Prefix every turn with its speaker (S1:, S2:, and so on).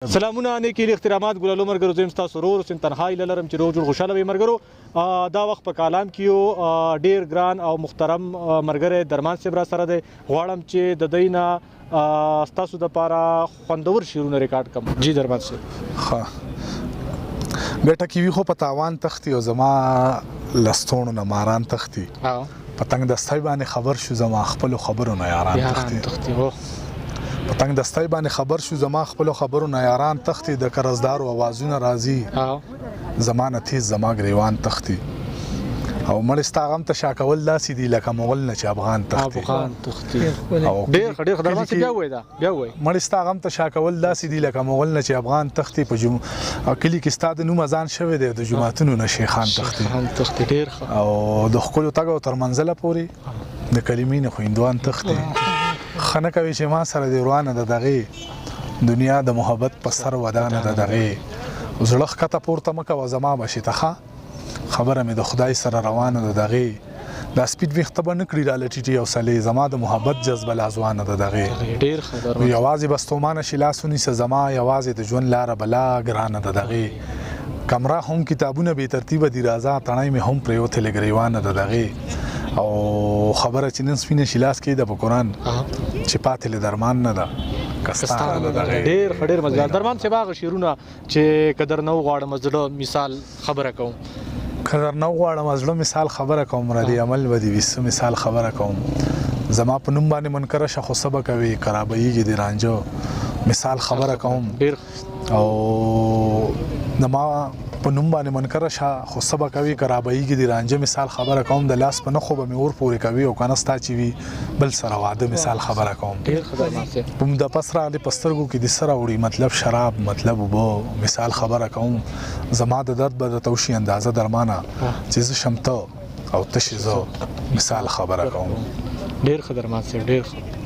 S1: سلامونه نیکی احترامات ګلالو مرګرو زم تاسو ورور سم تنهایی لرم چې روز خوشاله وي مرګرو دا وخت په کالام کې ډیر ګران او محترم مرګره درمان صبر سره دی غواړم چې د دینه تاسو د پاره خوندور شیرونه ریکارډ کوم جی درمان صاحب
S2: ها بیٹا کی وی خو پتاوان تختی او زما لستون نه ماران تختی پتنګ د ستای باندې خبر شو زما خپل خبرونه یاران تختی پتنګ د ستای باندې خبر شو زما خپل خبرونه یاران تختی د قرضدار اوازونه راځي زمانه تیز زما گریوان تختی او مړستا غم ته شاکول داسې دی لکه مغل نه چې افغان تختی
S1: ډېر درمان صاحب بیا وای
S2: مړستا غم ته شاکول داسې دی لکه مغل نه چې افغان تختی په کلی کې ستاد نوم ځان شوی دی د جماعتونو نه شیخان
S1: تختی ډېر
S2: او د خپل تګو تر منزله پوري د کلمین خويندوان تختی خنه کوي چې ما سره دی روانه د دغه دنیا د محبت په سر ودانه د دغه زړه کته پورته مکه و زما بشي ته خبره مې د خدای سره روانه د دغه د سپیډ وخت به نکړی را لټی او سلې زما د محبت جذبه لازوانه د دغه
S1: ډیر خبر
S2: یوازې بستومانه شلاسونی سه زما یوازې د ژوند لار بلا ګرانه د دغه کمره هم کتابونه به ترتیب دی راځه تڼای مې هم پریوته لګریوانه د دغه او خبره چې نن سپینه شلاس کې د قرآن چې پاتې له درمان نه ده کستانه ده
S1: ډېر مزه درمان څه باغ شیرونه چې قدر نو غواړم زړه مثال خبره کوم
S2: قدر نو غواړم زړه مثال خبره کوم ردی عمل ودی وس مثال خبره کوم زما په نوم باندې منکر شخو سبا کوي کرابېږي دی رانجو مثال خبره کوم او نما په نوم باندې منکر شه خو سبا کوي کرابېږي دی رانجو مثال خبره کوم د لاس په نخو به مور پورې کوي او کنه ستا چی وی بل سره واده مثال خبره کوم
S1: ډېر خدمات
S2: په د پسرا د پسترګو کې د سره وړي مطلب شراب مطلب وبو مثال خبره کوم زما د درد به د توشي اندازه درمانه چې شمته او تشزو مثال خبره کوم
S1: ډېر خدمات ډېر